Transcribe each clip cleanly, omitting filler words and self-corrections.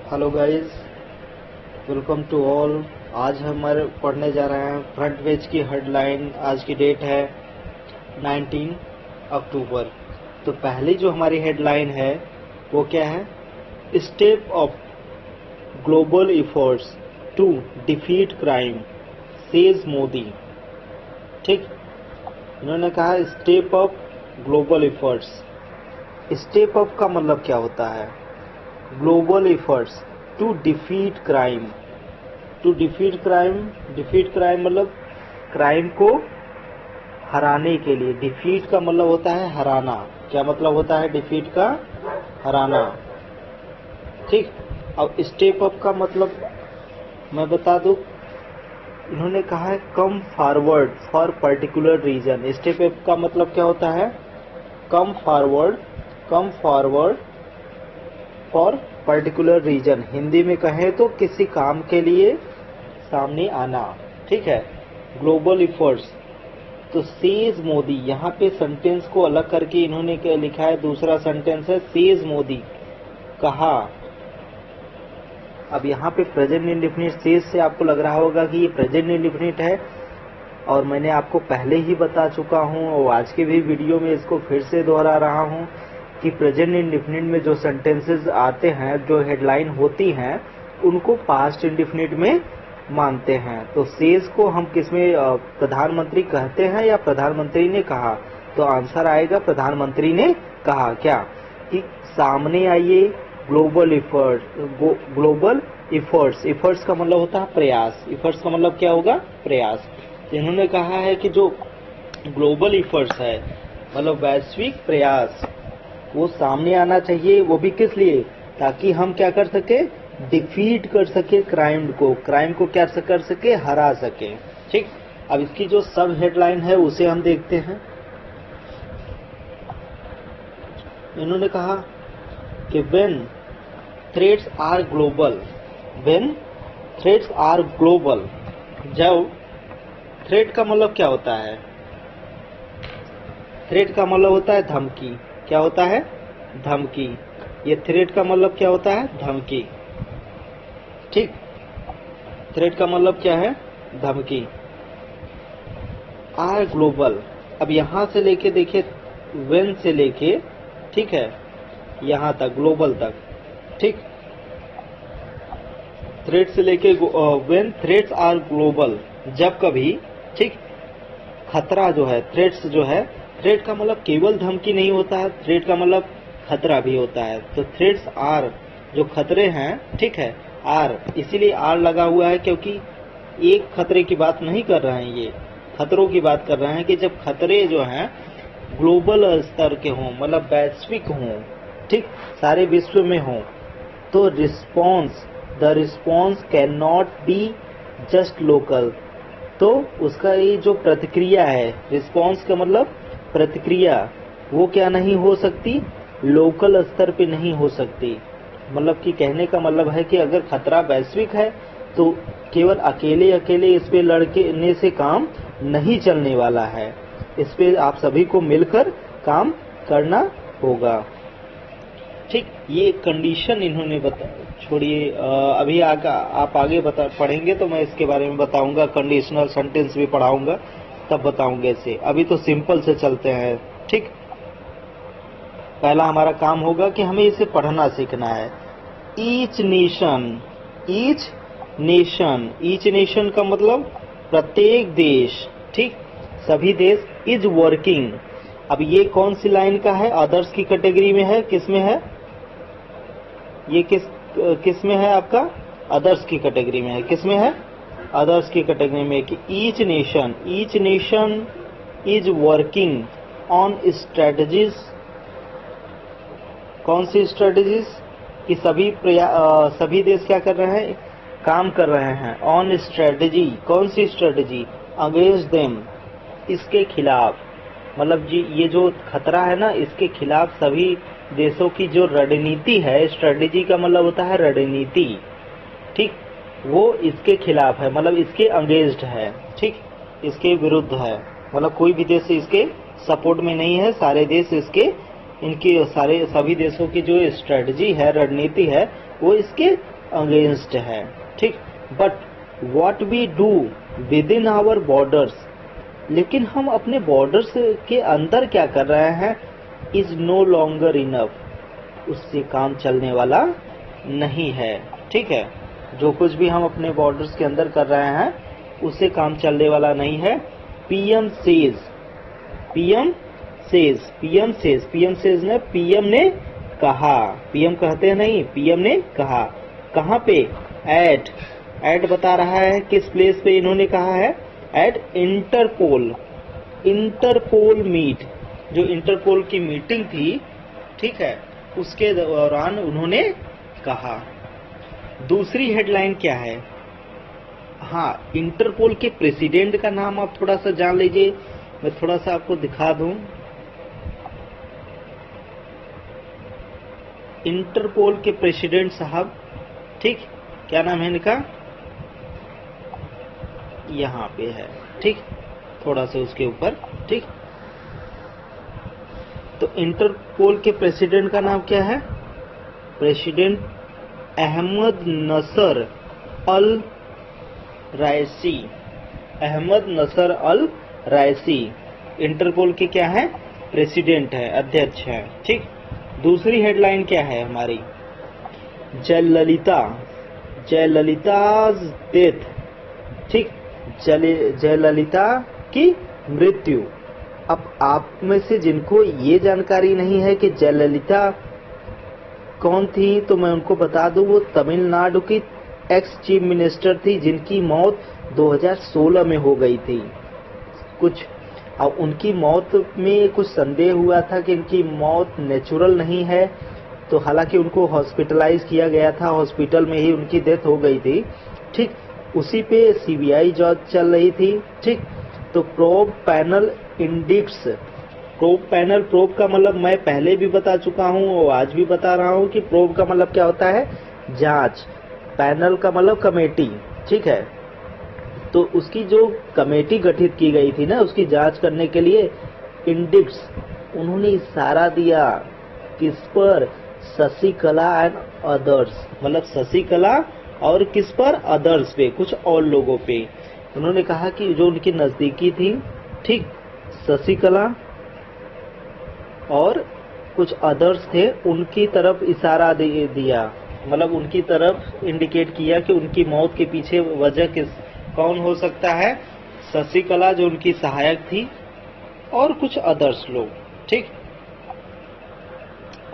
Hello guys, welcome to all. आज हम पढ़ने जा रहे हैं फ्रंट पेज की हेडलाइन। आज की डेट है 19 अक्टूबर। तो पहली जो हमारी हेडलाइन है वो क्या है? Step of global efforts to defeat crime says Modi. ठीक, इन्होंने कहा step of global efforts. Step of का मतलब क्या होता है? Global efforts to defeat crime. To defeat crime मतलब क्राइम को हराने के लिए। डिफीट का मतलब होता है हराना। क्या मतलब होता है डिफीट का? हराना। ठीक, अब स्टेप अप का मतलब मैं बता दूं। इन्होंने कहा है come forward for particular reason. Step up का मतलब क्या होता है? Come forward for particular reason. Hindi में कहें तो किसी काम के लिए सामने आना। ठीक है, ग्लोबल एफर्ट्स। तो सेज मोदी, यहाँ पे सेंटेंस को अलग करके इन्होंने क्या लिखा है? दूसरा सेंटेंस है सेज मोदी, कहा। अब यहाँ पे प्रेजेंट इंडेफिनिट सेज से आपको लग रहा होगा कि ये प्रेजेंट इंडेफिनिट है, और मैंने आपको पहले ही बता चुका हूँ और आज के भी वीडियो में इसको फिर से दोहरा रहा हूँ कि प्रेजेंट इंडेफिनिट में जो सेंटेंसेस आते हैं, जो हेडलाइन होती हैं, उनको पास्ट इंडेफिनिट में मानते हैं। तो सेज को हम किसमें प्रधानमंत्री कहते हैं या प्रधानमंत्री ने कहा? तो आंसर आएगा प्रधानमंत्री ने कहा। क्या कि सामने आइए, ग्लोबल एफर्ट्स का मतलब होता है प्रयास। एफर्ट्स का मतलब क्या होगा? प्रयास। इन्होंने कहा है कि जो ग्लोबल एफर्ट्स है मतलब वैश्विक प्रयास, वो सामने आना चाहिए। वो भी किस लिए? ताकि हम क्या कर सके? डिफीट कर सके क्राइम को क्या कर सके? हरा सके। ठीक, अब इसकी जो सब हेडलाइन है उसे हम देखते हैं। इन्होंने कहा कि व्हेन थ्रेट्स आर ग्लोबल। जब थ्रेट का मतलब क्या होता है? थ्रेट का मतलब होता है धमकी। क्या होता है? धमकी। ये थ्रेट का मतलब क्या होता है? धमकी। ठीक, थ्रेट का मतलब क्या है? धमकी। Or global. अब यहां से लेके देखिए, व्हेन से लेके, ठीक है, यहां तक ग्लोबल तक। ठीक, थ्रेट से लेके व्हेन थ्रेट्स आर ग्लोबल, जब कभी, ठीक, खतरा जो है, थ्रेट्स जो है, थ्रेट का मतलब केवल धमकी नहीं होता है, थ्रेट का मतलब खतरा भी होता है। तो थ्रेट्स आर, जो खतरे हैं, ठीक है, आर, इसीलिए आर लगा हुआ है क्योंकि एक खतरे की बात नहीं कर रहे हैं, ये खतरों की बात कर रहे हैं कि जब खतरे जो हैं ग्लोबल स्तर के हों, मतलब वैश्विक हों, ठीक, सारे विश्व में हों, तो the response can not be just local. तो उसका ये जो प्रतिक्रिया है, रिस्पॉन्स का मतलब प्रतिक्रिया, वो क्या नहीं हो सकती? लोकल स्तर पे नहीं हो सकती। मतलब कि कहने का मतलब है कि अगर खतरा वैश्विक है तो केवल अकेले इस पे लड़ने से काम नहीं चलने वाला है। इस पे आप सभी को मिलकर काम करना होगा। ठीक, ये कंडीशन इन्होंने छोड़िए, अभी आप आगे पढ़ेंगे तो मैं इसके बारे में बताऊंगा। कंडीशनल सेंटेंस भी पढ़ाऊंगा, तब बताऊंगा इसे। अभी तो सिंपल से चलते हैं। ठीक, पहला हमारा काम होगा कि हमें इसे पढ़ना सीखना है। ईच नेशन का मतलब प्रत्येक देश। ठीक, सभी देश। इज वर्किंग, अब ये कौन सी लाइन का है? अदर्स की कैटेगरी में है। किस में है ये? किस में है आपका? अदर्स की कैटेगरी में है। किस में है? अदर्स की कैटेगरी में। कि each nation is working on strategies. कौन सी स्ट्रेटजीज? कि सभी देश क्या कर रहे हैं? काम कर रहे हैं ऑन स्ट्रेटजी। कौन सी स्ट्रेटजी? अगेंस्ट देम, इसके खिलाफ। मतलब जी, ये जो खतरा है ना, इसके खिलाफ सभी देशों की जो रणनीति है, स्ट्रेटजी का मतलब होता है रणनीति। ठीक, वो इसके खिलाफ है, मतलब इसके अगेंस्ट है। ठीक, इसके विरुद्ध है, मतलब कोई भी देश इसके सपोर्ट में नहीं है, सारे देश इसके इनकी सारे सभी देशों की जो स्ट्रेटजी है, रणनीति है, वो इसके अगेंस्ट है, ठीक। But what we do within our borders, लेकिन हम अपने बॉर्डर्स के अंदर क्या कर रहे हैं, इज नो लॉन्गर इनफ, उससे काम चलने वाला नहीं है, ठीक है। जो कुछ भी हम अपने बॉर्डर्स के अंदर कर रहे हैं उससे काम चलने वाला नहीं है। PM says, PM says, PM says, PM says ने, पीएम ने कहा, पीएम कहते हैं नहीं, पीएम ने कहा। कहाँ पे, एट, एट बता रहा है किस प्लेस पे इन्होंने कहा है, एट इंटरपोल, इंटरपोल मीट, जो इंटरपोल की मीटिंग थी, ठीक है, उसके दौरान उन्होंने कहा। दूसरी हेडलाइन क्या है, हाँ, इंटरपोल के प्रेसिडेंट का नाम आप थोड़ा सा जान लीजिए, मैं थोड़ा सा आपको दिखा दूं। इंटरपोल के प्रेसिडेंट साहब, ठीक, क्या नाम है इनका, यहाँ पे है, ठीक, थोड़ा सा उसके ऊपर, ठीक। तो इंटरपोल के प्रेसिडेंट का नाम क्या है, प्रेसिडेंट अहमद नसर अल रायसी, अहमद नसर अल रायसी इंटरपोल के क्या है, प्रेसिडेंट है, अध्यक्ष है, ठीक। दूसरी हेडलाइन क्या है हमारी, जयललिता, जयललिता's डेथ, ठीक, जयललिता की मृत्यु। अब आप में से जिनको ये जानकारी नहीं है कि जयललिता कौन थी, तो मैं उनको बता दूं, वो तमिलनाडु की एक्स चीफ मिनिस्टर थी, जिनकी मौत 2016 में हो गई थी। कुछ अब उनकी मौत में कुछ संदेह हुआ था कि इनकी मौत नेचुरल नहीं है, तो हालांकि उनको हॉस्पिटलाइज किया गया था, हॉस्पिटल में ही उनकी डेथ हो गई थी, ठीक। उसी पे सीबीआई जांच चल रही थी, ठीक। तो probe panel index, probe panel, probe का मतलब मैं पहले भी बता चुका हूं और आज भी बता रहा हूं कि प्रोब का मतलब क्या होता है, जांच, पैनल का मतलब कमेटी, ठीक है। तो उसकी जो कमेटी गठित की गई थी ना, उसकी जांच करने के लिए इंडिक्स, उन्होंने इशारा दिया किस पर, शशिकला एंड अदर्स, मतलब शशिकला और किस पर, अदर्स पे, कुछ और लोगों पे। उन्होंने कहा कि जो उनकी नजदीकी थी, ठीक, शशिकला और कुछ अदर्स थे, उनकी तरफ इशारा दिया, मतलब उनकी तरफ इंडिकेट किया कि उनकी मौत के पीछे वजह कौन हो सकता है, शशिकला जो उनकी सहायक थी और कुछ अदर्स लोग, ठीक।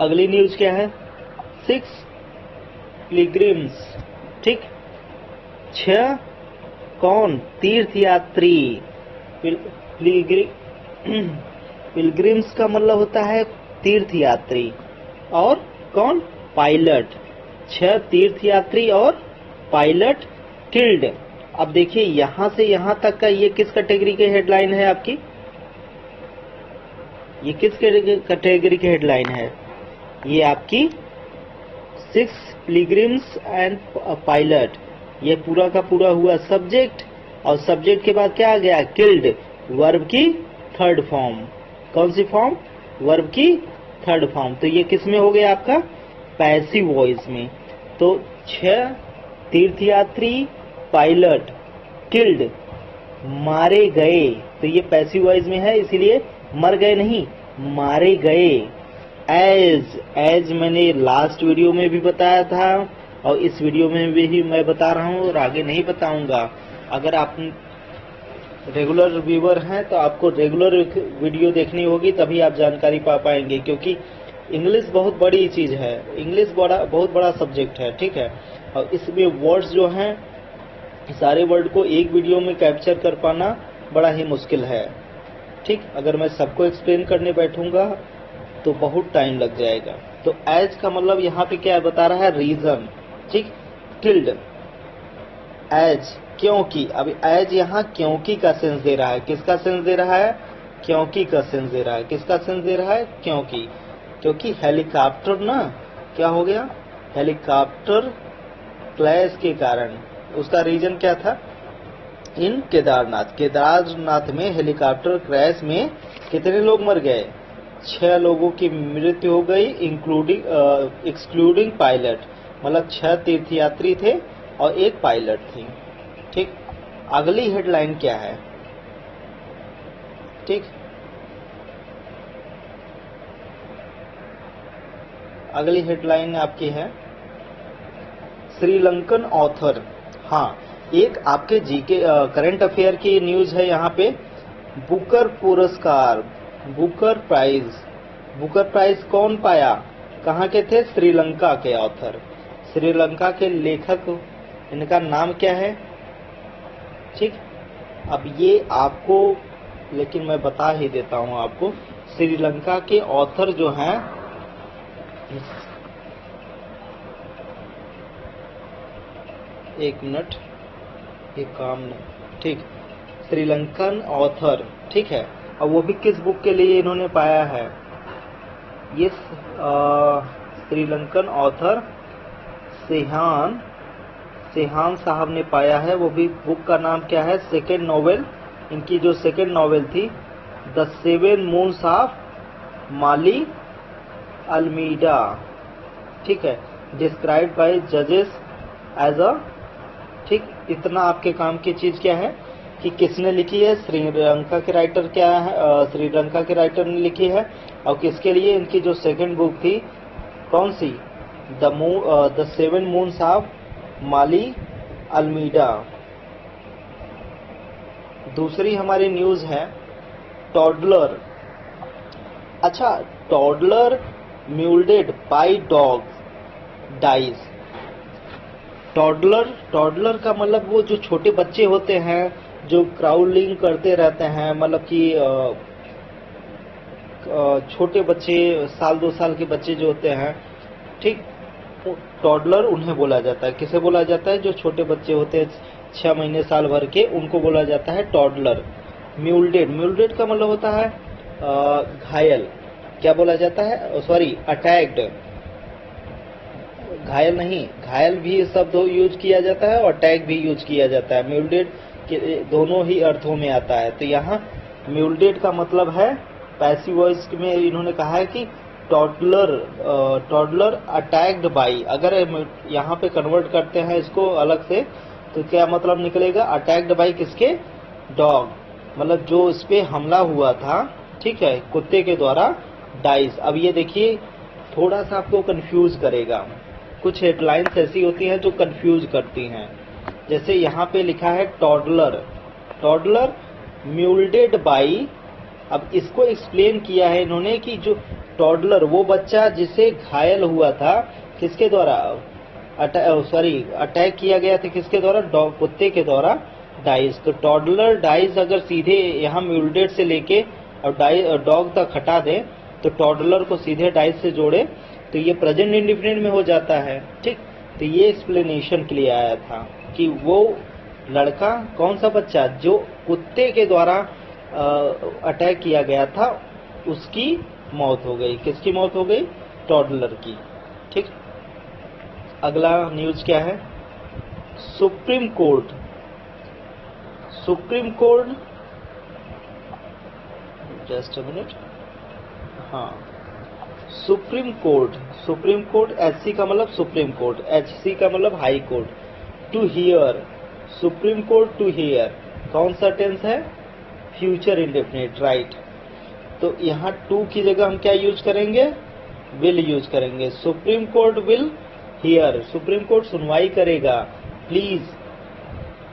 अगली न्यूज क्या है, 6 पिलग्रिम्स, ठीक, 6 कौन, तीर्थयात्री, पिलग्रिम्स का मतलब होता है तीर्थयात्री, और कौन, पायलट, 6 तीर्थयात्री और पायलट किल्ड। अब देखिए यहां से यहां तक का ये किस कैटेगरी की हेडलाइन है आपकी, ये किस कैटेगरी की हेडलाइन है, ये आपकी 6 पिलग्रिम्स एंड पायलट, ये पूरा का पूरा हुआ सब्जेक्ट, और सब्जेक्ट के बाद क्या आ गया, किल्ड, वर्ब की थर्ड फॉर्म, कौन सी फॉर्म, वर्ब की थर्ड फॉर्म। तो ये किस में हो गया आपका, पैसिव वॉइस में। तो 6 तीर्थयात्री, पायलट, किल्ड, मारे गए, तो ये पैसिव वॉइस में है, इसीलिए मर गए नहीं, मारे गए। एज मैंने लास्ट वीडियो में भी बताया था और इस वीडियो में भी मैं बता रहा हूँ और आगे नहीं बताऊंगा। अगर आप रेगुलर व्यूअर हैं तो आपको रेगुलर वीडियो देखनी होगी, तभी आप जानकारी पा पाएंगे, क्योंकि इंग्लिश बहुत बड़ी चीज है, इंग्लिश बहुत बड़ा सब्जेक्ट है, ठीक है। और इसमें वर्ड्स जो हैं, सारे वर्ड को एक वीडियो में कैप्चर कर पाना बड़ा ही मुश्किल है, ठीक। अगर मैं सबको एक्सप्लेन करने बैठूंगा तो बहुत टाइम लग जाएगा। तो एज का मतलब यहाँ पे क्या बता रहा है, रीजन, ठीक। किल्ड, एज, क्योंकि, अब एज यहाँ क्योंकि का सेंस दे रहा है, किसका सेंस दे रहा है, क्योंकि का सेंस दे रहा है, किसका सेंस दे रहा है, क्योंकि, क्योंकि हेलीकॉप्टर ना क्या हो गया, हेलीकॉप्टर क्रैश के कारण, उसका रीजन क्या था, इन केदारनाथ, केदारनाथ में हेलीकॉप्टर क्रैश में कितने लोग मर गए, 6 लोगों की मृत्यु हो गई एक्सक्लूडिंग पायलट, मतलब 6 तीर्थयात्री थे और 1 पायलट थी। ठीक, अगली हेडलाइन क्या है? ठीक, अगली हेडलाइन आपकी है श्रीलंकन ऑथर। हाँ, एक आपके जीके करंट अफेयर की न्यूज है यहाँ पे। बुकर पुरस्कार, बुकर प्राइज कौन पाया? कहाँ के थे? श्रीलंका के ऑथर, श्रीलंका के लेखक, इनका नाम क्या है? ठीक, अब ये आपको, लेकिन मैं बता ही देता हूँ आपको। श्रीलंका के ऑथर जो हैं, एक मिनट, ये काम नहीं। ठीक, श्रीलंकन ऑथर, ठीक है। और वो भी किस बुक के लिए इन्होंने पाया है? ये श्रीलंकन ऑथर सेहान साहब ने पाया है। वो भी बुक का नाम क्या है? सेकेंड नॉवेल, इनकी जो सेकेंड नॉवेल थी, the 7 moons of Maali Almeida. ठीक है, डिस्क्राइब्ड बाय जजेस एज अ, ठीक, इतना आपके काम की चीज क्या है कि किसने लिखी है? श्रीलंका के राइटर क्या है? श्रीलंका के राइटर ने लिखी है। और किसके लिए? इनकी जो सेकंड बुक थी, कौन सी? The 7 moons of Maali Almeida. दूसरी हमारी न्यूज है टॉडलर। अच्छा, toddler mauled by dog dies. Toddler का मतलब वो जो छोटे बच्चे होते हैं जो क्राउलिंग करते रहते हैं, मतलब कि छोटे बच्चे, 1-2 साल के बच्चे जो होते हैं, ठीक, टॉडलर उन्हें बोला जाता है। किसे बोला जाता है? जो छोटे बच्चे होते हैं 6 महीने साल भर के, उनको बोला जाता है टॉडलर। म्यूल्डेड का मतलब होता है घायल। क्या बोला जाता है? Sorry, attacked. घायल नहीं, घायल भी शब्द यूज किया जाता है और अटैक भी यूज किया जाता है। म्यूल्डेड के दोनों ही अर्थों में आता है। तो यहाँ म्यूल्डेड का मतलब है, पैसिव वॉइस में इन्होंने कहा है कि टॉडलर अटैक्ड बाई। अगर यहाँ पे कन्वर्ट करते हैं इसको अलग से, तो क्या मतलब निकलेगा? अटैक्ड बाई किसके? डॉग, मतलब जो इस पे हमला हुआ था, ठीक है, कुत्ते के द्वारा, डाइस। अब ये देखिए, थोड़ा सा आपको कंफ्यूज करेगा। कुछ हेडलाइंस ऐसी होती हैं जो कंफ्यूज करती हैं। जैसे यहाँ पे लिखा है टॉडलर म्यूल्डेड बाई। अब इसको एक्सप्लेन किया है इन्होंने कि जो टॉडलर, वो बच्चा जिसे घायल हुआ था, किसके द्वारा? अटैक किया गया था, किसके द्वारा? कुत्ते के द्वारा, डाइस। तो टॉडलर डाइस अगर सीधे यहाँ म्यूल्डेड से लेके और डॉग तक हटा दें, तो टॉडलर को सीधे डाइस से जोड़े, तो ये प्रेजेंट इंडिफिनिट में हो जाता है। ठीक, तो ये एक्सप्लेनेशन के लिए आया था कि वो लड़का, कौन सा बच्चा जो कुत्ते के द्वारा अटैक किया गया था, उसकी मौत हो गई। किसकी मौत हो गई? टॉडलर की। ठीक, अगला न्यूज क्या है? Supreme Court, just a minute, हाँ, सुप्रीम कोर्ट, एचसी का मतलब सुप्रीम कोर्ट, एचसी का मतलब High Court. To hear, Supreme Court to hear, कौन सा टेंस है? Future indefinite, right. तो यहाँ टू की जगह हम क्या यूज करेंगे? विल यूज करेंगे। Supreme Court will hear, Supreme Court सुनवाई करेगा, प्लीज,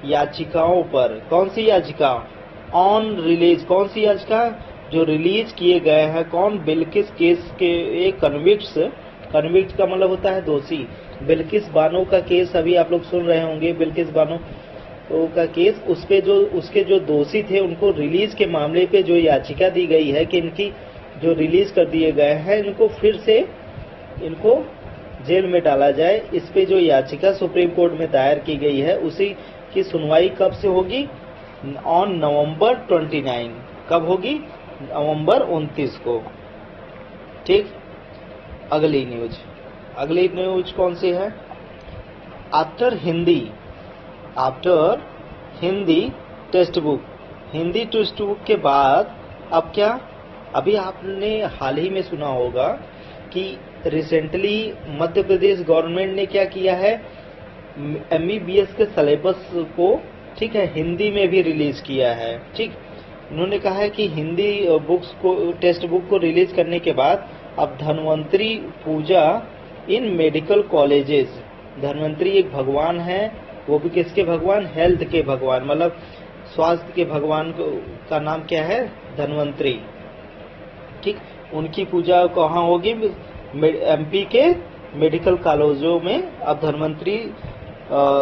याचिकाओं पर। कौन सी याचिका? ऑन रिलीज, कौन सी याचिका? जो रिलीज किए गए हैं। कौन? बिल्किस केस के कन्विक्ट का मतलब होता है दोषी। बिल्किस बानो का केस अभी आप लोग सुन रहे होंगे, बिल्किस बानो का केस, उस पे जो उसके जो दोषी थे उनको रिलीज के मामले पे जो याचिका दी गई है कि इनकी जो रिलीज कर दिए गए हैं, इनको फिर से इनको जेल में डाला जाए, इस पे जो याचिका सुप्रीम कोर्ट में दायर की गई है, उसी की सुनवाई कब से होगी? On November 29। कब होगी? नवंबर 29 को। ठीक, अगली न्यूज कौन सी है? After Hindi text book, Hindi text book के बाद अब क्या? अभी आपने हाल ही में सुना होगा कि रिसेंटली मध्य प्रदेश गवर्नमेंट ने क्या किया है, MBBS के सिलेबस को, ठीक है, हिंदी में भी रिलीज किया है। ठीक, उन्होंने कहा है कि हिंदी बुक्स को, टेक्स्ट बुक को रिलीज करने के बाद अब धन्वंतरी पूजा इन मेडिकल कॉलेजेस, धन्वंतरी एक भगवान है, वो भी किसके भगवान, हेल्थ के भगवान, मतलब स्वास्थ्य के भगवान का नाम क्या है, धन्वंतरी। ठीक, उनकी पूजा कहाँ होगी, MP के मेडिकल कॉलेजों में अब धन्वंतरी,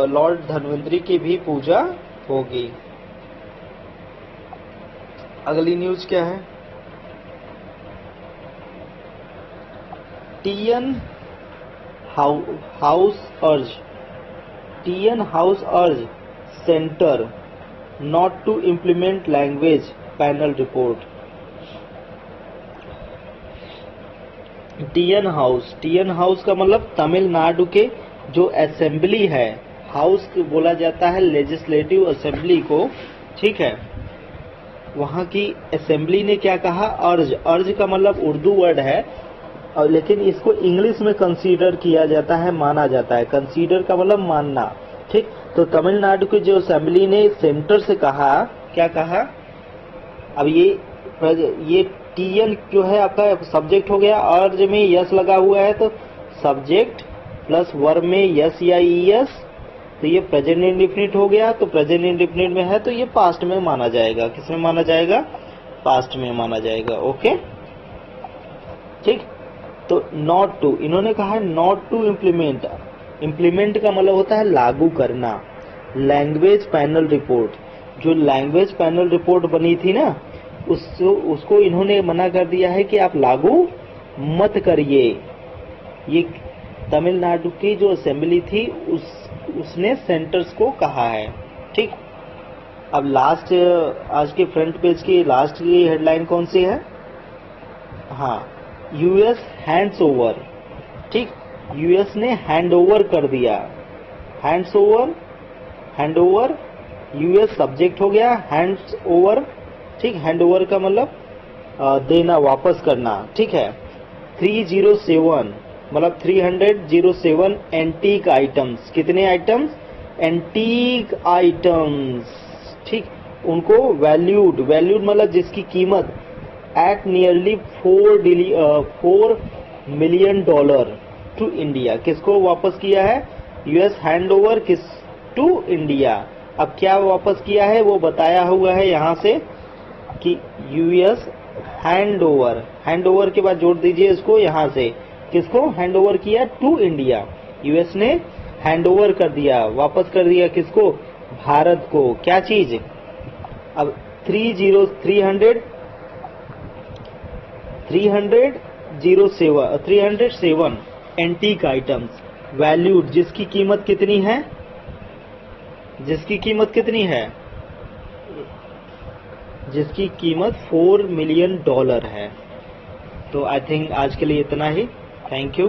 लॉर्ड धन्वंतरी की भी पूजा होगी। अगली न्यूज क्या है, TN house urge centre not to implement language panel report. TN house का मतलब तमिलनाडु के जो असेंबली है, हाउस बोला जाता है लेजिस्लेटिव असेंबली को, ठीक है, वहां की असेंबली ने क्या कहा, अर्ज का मतलब उर्दू वर्ड है, और लेकिन इसको इंग्लिश में कंसीडर किया जाता है, माना जाता है। कंसीडर का मतलब मानना। ठीक, तो तमिलनाडु की जो असेंबली ने सेंटर से कहा, क्या कहा, अब ये TN जो है आपका सब्जेक्ट हो गया, अर्ज में यस लगा हुआ है तो सब्जेक्ट प्लस वर्ब में यस या ES, तो ये प्रेजेंट इंडेफिनिट हो गया, तो प्रेजेंट इंडेफिनिट में है तो ये पास्ट में माना जाएगा। किस में माना जाएगा, पास्ट में माना जाएगा। ओके, ठीक, तो नॉट टू, इन्होंने कहा नॉट टू इम्प्लीमेंट, इम्प्लीमेंट का मतलब होता है लागू करना। लैंग्वेज पैनल रिपोर्ट, जो लैंग्वेज पैनल रिपोर्ट बनी थी ना, उसको इन्होंने मना कर दिया है कि आप लागू मत करिए। ये तमिलनाडु की जो असेंबली थी उसने सेंटर्स को कहा है। ठीक, अब लास्ट, आज के फ्रंट पेज की लास्ट की हेडलाइन कौन सी है, हाँ, US हैंड्स ओवर। ठीक, US ने हैंड ओवर कर दिया, हैंड्स ओवर, US सब्जेक्ट हो गया, हैंड्स ओवर। ठीक, हैंड ओवर का मतलब देना, वापस करना। ठीक है, 307 मतलब 307 एंटीक आइटम्स, कितने आइटम्स, एंटीक आइटम्स। ठीक, उनको वैल्यूड मतलब जिसकी कीमत at nearly $4 million to India, किसको वापस किया है, US हैंड ओवर किस, टू इंडिया। अब क्या वापस किया है वो बताया हुआ है यहाँ से कि US हैंड ओवर के बाद जोड़ दीजिए इसको, यहाँ से किसको हैंड ओवर किया, टू इंडिया। US ने हैंड ओवर कर दिया, वापस कर दिया किसको, भारत को, क्या चीज। अब 307 एंटीक आइटम्स वैल्यूड, जिसकी कीमत कितनी है, जिसकी कीमत $4 मिलियन है। तो आई थिंक आज के लिए इतना ही। Thank you.